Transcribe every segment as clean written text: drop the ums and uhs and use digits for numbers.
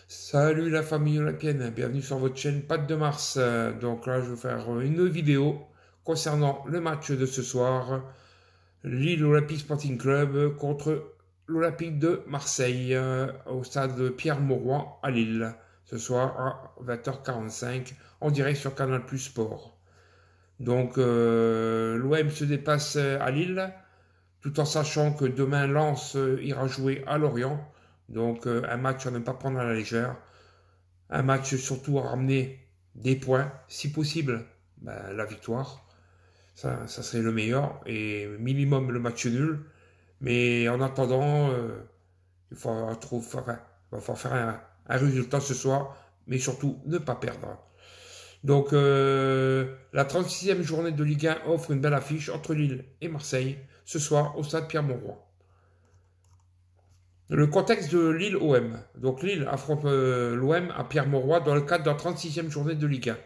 Salut la famille olympienne, bienvenue sur votre chaîne Patte de Mars. Donc là, je vais faire une vidéo concernant le match de ce soir, Lille Olympique Sporting Club contre l'Olympique de Marseille au stade Pierre-Mauroy à Lille, ce soir à 20h45 en direct sur Canal Plus Sport. Donc l'OM se dépasse à Lille tout en sachant que demain Lens ira jouer à Lorient. Donc un match à ne pas prendre à la légère. Un match surtout à ramener des points, si possible, ben, la victoire. Ça serait le meilleur. Et minimum le match nul. Mais en attendant, il va falloir faire un résultat ce soir. Mais surtout, ne pas perdre. Donc, la 36e journée de Ligue 1 offre une belle affiche entre Lille et Marseille, ce soir au stade Pierre-Mauroy. Le contexte de Lille-OM. Donc Lille affronte l'OM à Pierre-Mauroy dans le cadre de la 36e journée de Ligue 1.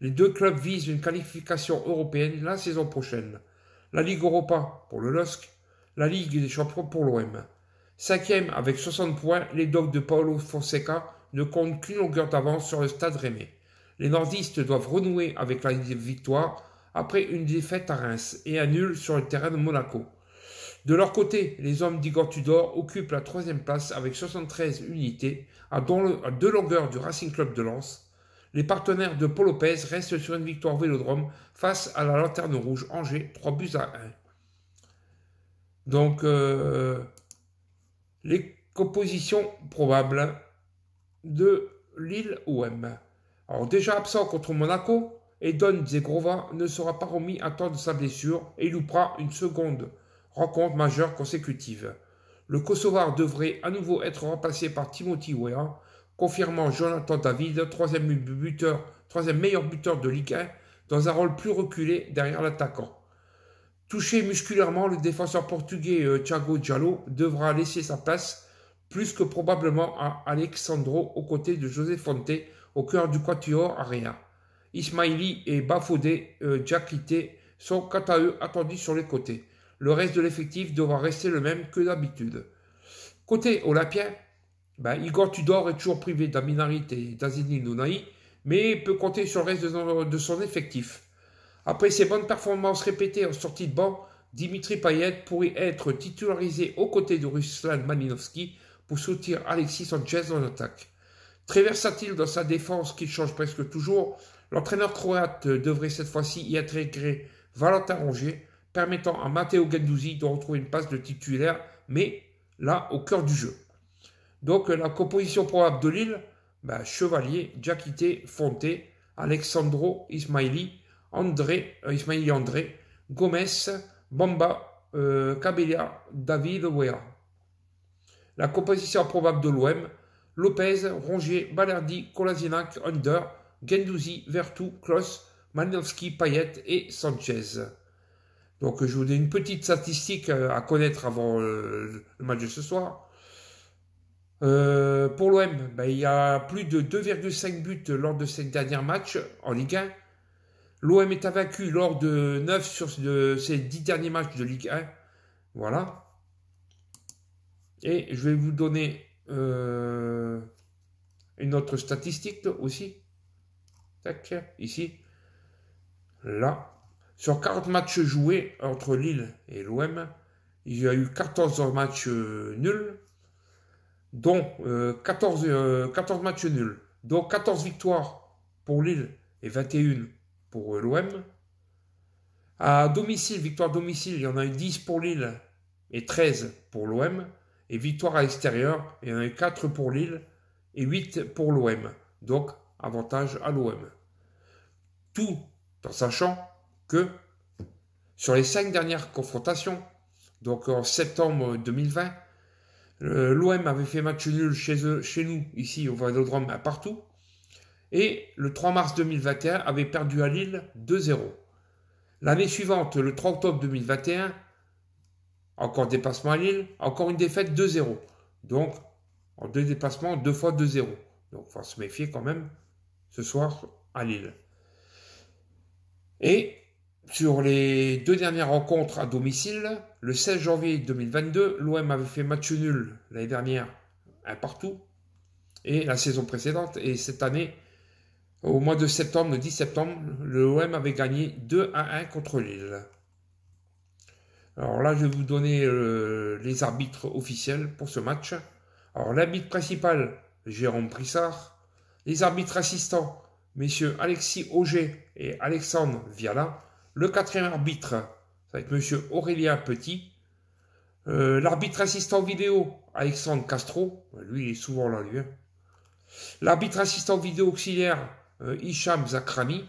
Les deux clubs visent une qualification européenne la saison prochaine. La Ligue Europa pour le LOSC, la Ligue des Champions pour l'OM. Cinquième avec 60 points, les Dogs de Paulo Fonseca ne comptent qu'une longueur d'avance sur le stade Rennais. Les nordistes doivent renouer avec la victoire après une défaite à Reims et un nul sur le terrain de Monaco. De leur côté, les hommes d'Igor Tudor occupent la troisième place avec 73 unités à deux longueurs du Racing Club de Lens. Les partenaires de Paul Lopez restent sur une victoire Vélodrome face à la Lanterne Rouge Angers, 3 buts à 1. Donc, les compositions probables de Lille-OM. Alors déjà absent contre Monaco, Edon Zegrova ne sera pas remis à temps de sa blessure et il loupera une seconde rencontre majeure consécutive. Le Kosovar devrait à nouveau être remplacé par Timothy Weah, confirmant Jonathan David, troisième meilleur buteur de Ligue 1, dans un rôle plus reculé derrière l'attaquant. Touché musculairement, le défenseur portugais Thiago Diallo devra laisser sa place plus que probablement à Alexandro aux côtés de José Fonte au cœur du quatuor Arena. Ismaili et Bafodé Diakité sont quant à eux attendus sur les côtés. Le reste de l'effectif devra rester le même que d'habitude. Côté olympien, Igor Tudor est toujours privé d'Aminarit et d'Azini Nounaï, mais peut compter sur le reste de son effectif. Après ses bonnes performances répétées en sortie de banc, Dimitri Payet pourrait être titularisé aux côtés de Ruslan Malinovski pour soutenir Alexis Sanchez en attaque. Très versatile dans sa défense qui change presque toujours, l'entraîneur croate devrait cette fois-ci y intégrer Valentin Rongier, permettant à Matteo Guendouzi de retrouver une place de titulaire, mais là, au cœur du jeu. Donc, la composition probable de Lille, Chevalier, Diakité, Fonte, Alexandro, Ismaili André, Gomez, Bamba, Cabella, David, Weah. La composition probable de l'OM, Lopez, Rongier, Balerdi, Kolasinac, Under, Guendouzi, Vertou, Klos, Malinowski, Payet et Sanchez. Donc je vous donne une petite statistique à connaître avant le match de ce soir. Pour l'OM, il y a plus de 2,5 buts lors de ces derniers matchs en Ligue 1. L'OM est invaincu lors de 9 sur ces 10 derniers matchs de Ligue 1. Voilà. Et je vais vous donner une autre statistique aussi. Tac, ici. Là. Sur 40 matchs joués entre Lille et l'OM, il y a eu 14 matchs nuls, dont 14 matchs nuls, dont 14 victoires pour Lille et 21 pour l'OM. À domicile, victoire domicile, il y en a eu 10 pour Lille et 13 pour l'OM. Et victoire à l'extérieur, il y en a eu 4 pour Lille et 8 pour l'OM. Donc, avantage à l'OM. Tout en sachant que sur les 5 dernières confrontations, donc en septembre 2020, l'OM avait fait match nul chez nous, ici au Vélodrome, partout. Et le 3 mars 2021 avait perdu à Lille 2-0. L'année suivante, le 3 octobre 2021, encore déplacement à Lille, encore une défaite 2-0. Donc, en 2 déplacements, 2 fois 2-0. Donc, il faut se méfier quand même ce soir à Lille. Et sur les 2 dernières rencontres à domicile, le 16 janvier 2022, l'OM avait fait match nul l'année dernière, un partout. et la saison précédente. Et cette année, au mois de septembre, le 10 septembre, le OM avait gagné 2-1 contre Lille. Alors là, je vais vous donner les arbitres officiels pour ce match. Alors l'arbitre principal, Jérôme Prissard. Les arbitres assistants, messieurs Alexis Auger et Alexandre Viala. Le quatrième arbitre, ça va être monsieur Aurélien Petit. L'arbitre assistant vidéo, Alexandre Castro. Lui, il est souvent là, lui. Hein. L'arbitre assistant vidéo auxiliaire, Hicham Zakrami.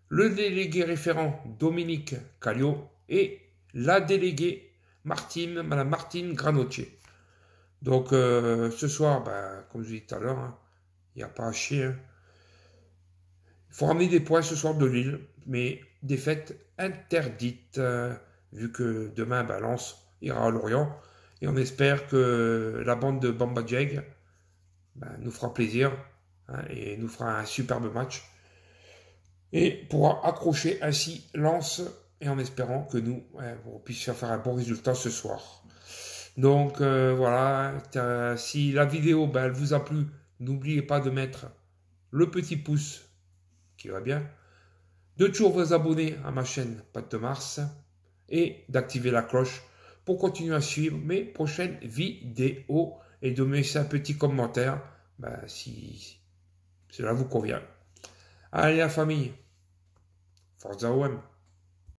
Le délégué référent, Dominique Callio. Et la déléguée, Madame Martine Granocci. Donc, ce soir, ben, comme je vous ai dit tout à l'heure, hein, il n'y a pas à chier. Hein. Il faut ramener des points ce soir de Lille, mais défaite interdite, vu que demain, ben, Lens ira à Lorient. Et on espère que la bande de Bamba Dieng ben, nous fera plaisir hein, et nous fera un superbe match. Et pourra accrocher ainsi Lens, et en espérant que nous on puisse faire un bon résultat ce soir. Donc voilà, si la vidéo ben, elle vous a plu, n'oubliez pas de mettre le petit pouce qui va bien, de toujours vous abonner à ma chaîne Pat de Mars et d'activer la cloche pour continuer à suivre mes prochaines vidéos et de me laisser un petit commentaire ben, si cela vous convient. Allez la famille, Forza OM.